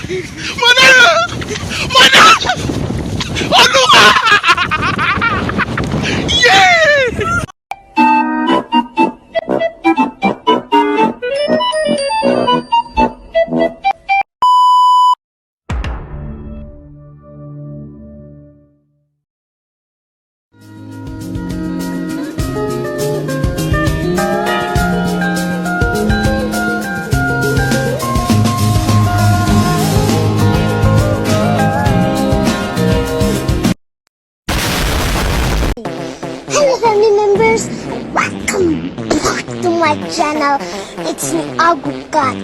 Mana? Mana? Aduh! Yeah! Hello family members, welcome back to my channel. It's me Agukat.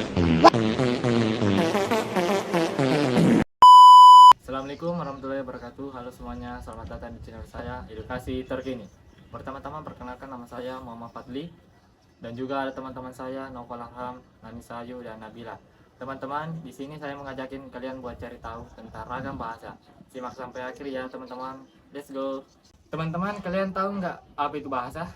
Assalamualaikum warahmatullahi wabarakatuh. Halo semuanya, selamat datang di channel saya Edukasi Terkini. Pertama-tama perkenalkan, nama saya Muhammad Fadli, dan juga ada teman-teman saya Naufal Arham, Nani Ayu, dan Nabila. Teman-teman, di sini saya mengajakin kalian buat cari tahu tentang ragam bahasa. Simak sampai akhir ya teman-teman. Let's go. Teman-teman, kalian tahu nggak apa itu bahasa?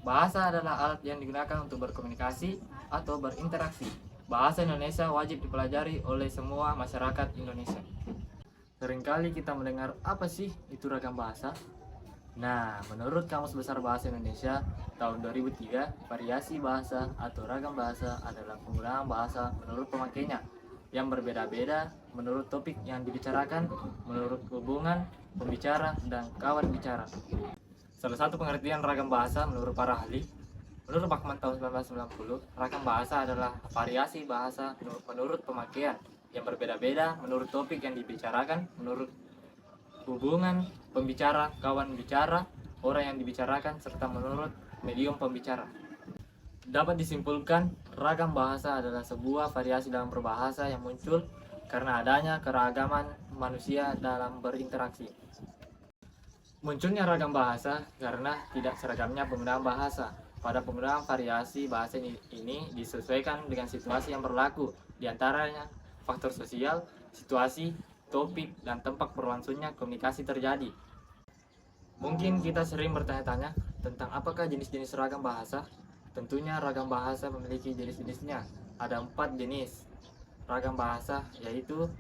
Bahasa adalah alat yang digunakan untuk berkomunikasi atau berinteraksi. Bahasa Indonesia wajib dipelajari oleh semua masyarakat Indonesia. Seringkali kita mendengar, apa sih itu ragam bahasa? Nah, menurut Kamus Besar Bahasa Indonesia tahun 2003, variasi bahasa atau ragam bahasa adalah penggunaan bahasa menurut pemakainya yang berbeda-beda menurut topik yang dibicarakan, menurut hubungan pembicara dan kawan bicara. Salah satu pengertian ragam bahasa menurut para ahli, menurut Bachman tahun 1990, ragam bahasa adalah variasi bahasa menurut pemakaian yang berbeda-beda menurut topik yang dibicarakan, menurut hubungan pembicara, kawan bicara, orang yang dibicarakan, serta menurut medium pembicara. Dapat disimpulkan, ragam bahasa adalah sebuah variasi dalam berbahasa yang muncul karena adanya keragaman manusia dalam berinteraksi. Munculnya ragam bahasa karena tidak seragamnya penggunaan bahasa. Pada penggunaan variasi bahasa ini disesuaikan dengan situasi yang berlaku, diantaranya faktor sosial, situasi, topik, dan tempat berlangsungnya komunikasi terjadi. Mungkin kita sering bertanya-tanya tentang apakah jenis-jenis ragam bahasa. Tentunya ragam bahasa memiliki jenis-jenisnya. Ada 4 jenis ragam bahasa, yaitu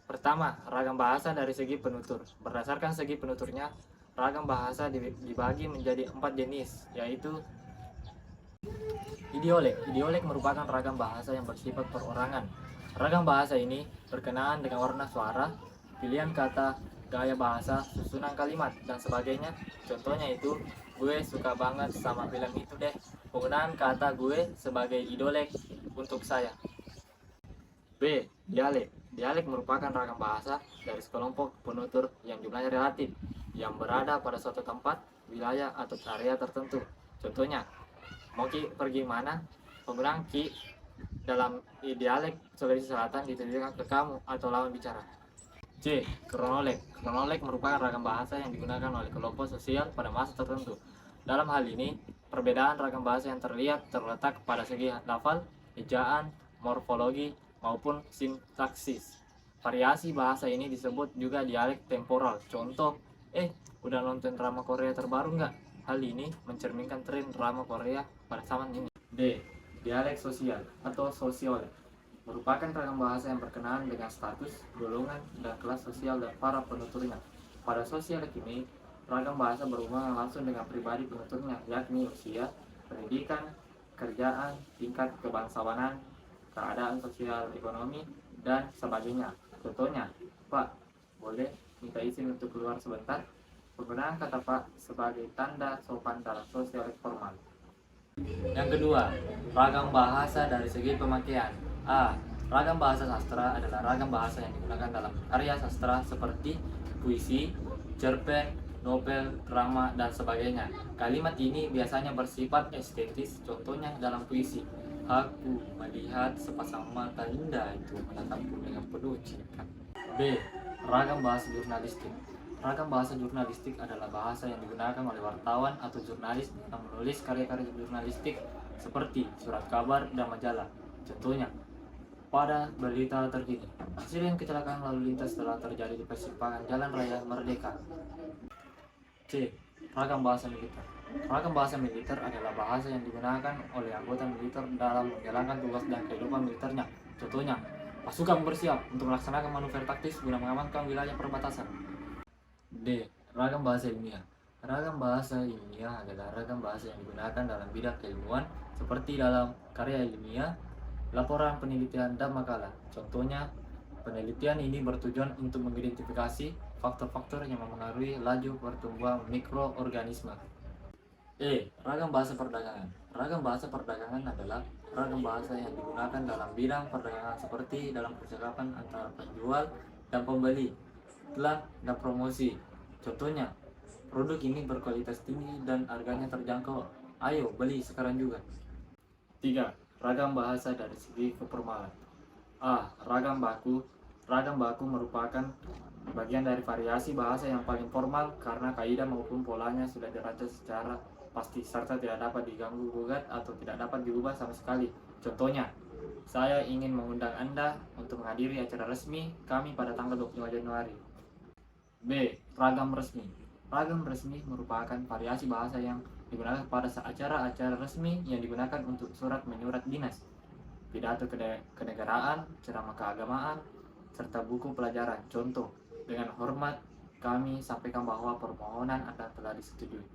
pertama, ragam bahasa dari segi penutur. Berdasarkan segi penuturnya, ragam bahasa dibagi menjadi 4 jenis, yaitu ideolek. Ideolek merupakan ragam bahasa yang bersifat perorangan. Ragam bahasa ini berkenaan dengan warna suara, pilihan kata, gaya bahasa, susunan kalimat, dan sebagainya. Contohnya itu, gue suka banget sama film itu deh. Penggunaan kata gue sebagai idolek untuk saya. B. Dialek. Dialek merupakan ragam bahasa dari sekelompok penutur yang jumlahnya relatif, yang berada pada suatu tempat, wilayah, atau area tertentu. Contohnya, mau ki pergi mana? Penggunaan ki dalam dialek Sulawesi Selatan ditujukan ke kamu atau lawan bicara. C. Kronolog. Kronolog merupakan ragam bahasa yang digunakan oleh kelompok sosial pada masa tertentu. Dalam hal ini, perbedaan ragam bahasa yang terletak pada segi lafal, ejaan, morfologi, maupun sintaksis. Variasi bahasa ini disebut juga dialek temporal. Contoh, udah nonton drama Korea terbaru nggak? Hal ini mencerminkan tren drama Korea pada zaman ini. D. Dialek sosial atau sosiolek merupakan ragam bahasa yang berkenaan dengan status, golongan, dan kelas sosial dan para penuturnya. Pada sosiolek ini, ragam bahasa berhubungan langsung dengan pribadi penuturnya, yakni usia, pendidikan, kerjaan, tingkat kebangsawanan, keadaan sosial ekonomi, dan sebagainya. Contohnya, Pak, boleh minta izin untuk keluar sebentar? Penggunaan kata Pak sebagai tanda sopan dalam sosiolek formal. Yang kedua, ragam bahasa dari segi pemakaian. A. Ragam bahasa sastra adalah ragam bahasa yang digunakan dalam karya sastra seperti puisi, cerpen, novel, drama, dan sebagainya. Kalimat ini biasanya bersifat estetis, contohnya dalam puisi. Aku melihat sepasang mata indah itu menatapku dengan penuh cinta. B. Ragam bahasa jurnalistik. Ragam bahasa jurnalistik adalah bahasa yang digunakan oleh wartawan atau jurnalis yang menulis karya-karya jurnalistik seperti surat kabar dan majalah. Contohnya, pada berita terkini, insiden kecelakaan lalu lintas telah terjadi di persimpangan Jalan Raya Merdeka. C. Ragam bahasa militer. Ragam bahasa militer adalah bahasa yang digunakan oleh anggota militer dalam menjalankan tugas dan kehidupan militernya. Contohnya, Pasukan bersiap untuk melaksanakan manuver taktis guna mengamankan wilayah perbatasan. D. Ragam bahasa ilmiah. Ragam bahasa ilmiah adalah ragam bahasa yang digunakan dalam bidang keilmuan seperti dalam karya ilmiah, laporan penelitian, dan makalah. Contohnya, penelitian ini bertujuan untuk mengidentifikasi faktor-faktor yang mempengaruhi laju pertumbuhan mikroorganisme. E. Ragam bahasa perdagangan. Ragam bahasa perdagangan adalah ragam bahasa yang digunakan dalam bidang perdagangan seperti dalam percakapan antara penjual dan pembeli, iklan dan promosi. Contohnya, produk ini berkualitas tinggi dan harganya terjangkau. Ayo beli sekarang juga. 3. Ragam bahasa dari segi keformalan. A. Ragam baku. Ragam baku merupakan bagian dari variasi bahasa yang paling formal karena kaidah maupun polanya sudah dirancang secara pasti serta tidak dapat diganggu gugat atau tidak dapat diubah sama sekali. Contohnya, saya ingin mengundang Anda untuk menghadiri acara resmi kami pada tanggal 25 Januari. B. Ragam resmi. Ragam resmi merupakan variasi bahasa yang digunakan pada acara-acara resmi yang digunakan untuk surat menyurat dinas, pidato kenegaraan, ceramah keagamaan, serta buku pelajaran. Contoh, dengan hormat kami sampaikan bahwa permohonan Anda telah disetujui.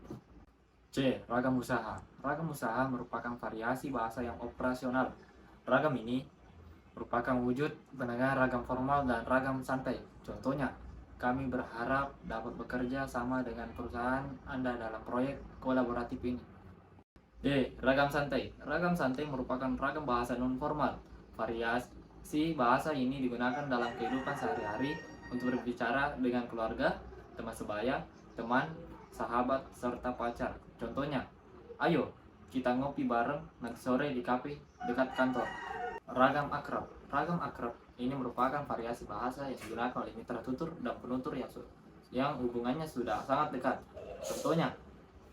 C. Ragam usaha. Ragam usaha merupakan variasi bahasa yang operasional. Ragam ini merupakan wujud penengah ragam formal dan ragam santai. Contohnya, kami berharap dapat bekerja sama dengan perusahaan Anda dalam proyek kolaboratif ini. D. Ragam santai. Ragam santai merupakan ragam bahasa non-formal. Variasi bahasa ini digunakan dalam kehidupan sehari-hari untuk berbicara dengan keluarga, teman sebaya, teman, sahabat, serta pacar. Contohnya, ayo kita ngopi bareng nanti sore di kafe dekat kantor. Ragam akrab. Ragam akrab ini merupakan variasi bahasa yang digunakan oleh mitra tutur dan penutur yang hubungannya sudah sangat dekat. Contohnya,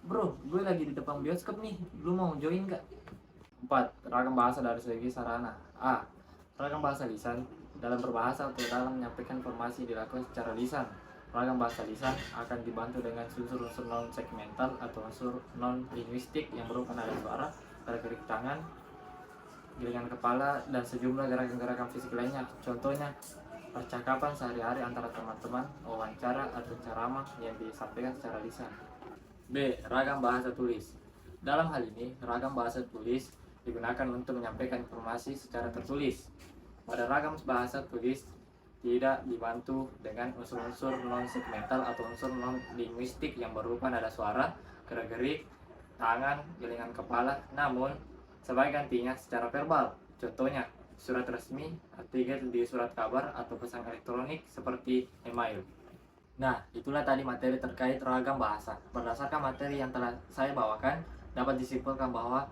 bro, gue lagi di depan bioskop nih, lu mau join gak? 4. Ragam bahasa dari segi sarana. A. Ragam bahasa lisan. Dalam berbahasa atau dalam menyampaikan informasi dilakukan secara lisan. Ragam bahasa lisan akan dibantu dengan unsur-unsur non-segmental atau unsur non-linguistik yang berupa nada suara, gerak-gerik tangan, giringan kepala, dan sejumlah gerakan-gerakan fisik lainnya. Contohnya, percakapan sehari-hari antara teman-teman, wawancara, atau ceramah yang disampaikan secara lisan. B. Ragam bahasa tulis. Dalam hal ini, ragam bahasa tulis digunakan untuk menyampaikan informasi secara tertulis. Pada ragam bahasa tulis tidak dibantu dengan unsur-unsur non-segmental atau unsur non-linguistik yang berupa nada suara, gerak-gerik tangan, giringan kepala, namun sebagai gantinya secara verbal. Contohnya, surat resmi, artikel di surat kabar, atau pesan elektronik seperti email. Nah, itulah tadi materi terkait ragam bahasa. Berdasarkan materi yang telah saya bawakan, dapat disimpulkan bahwa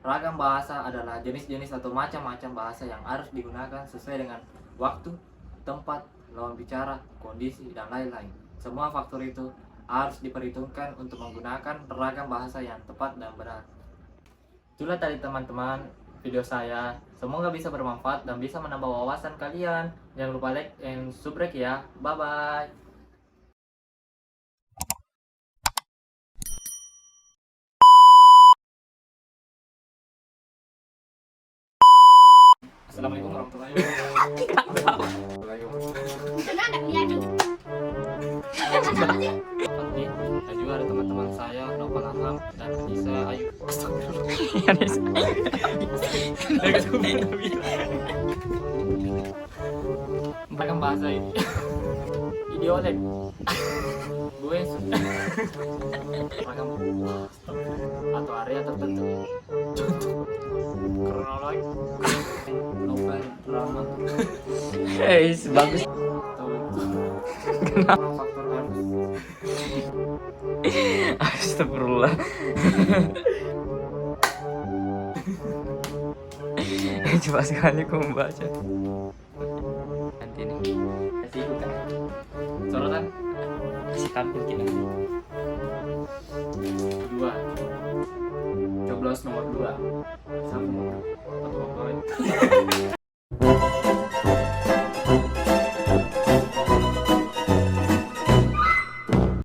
ragam bahasa adalah jenis-jenis atau macam-macam bahasa yang harus digunakan sesuai dengan waktu, tempat, lawan bicara, kondisi, dan lain-lain. Semua faktor itu harus diperhitungkan untuk menggunakan ragam bahasa yang tepat dan benar. Itulah tadi teman-teman video saya. Semoga bisa bermanfaat dan bisa menambah wawasan kalian. Jangan lupa like and subscribe ya. Bye-bye. Assalamualaikum warahmatullahi wabarakatuh. Dan juga ada teman-teman saya, Nopal Aham dan Anissa Ayu. Ragam bahasa ini idiotek. Gue ragam atau area tertentu. Contoh kronologi, novel, drama. Bagus. Kenapa? Faktor harus. Astagfirullah. Coba sekali aku membaca. Nanti nih. Kasih itu kan. Sorotan. Kasih tampil kita. 2. Coblos nomor 2. Satu nomor. Atau nomor.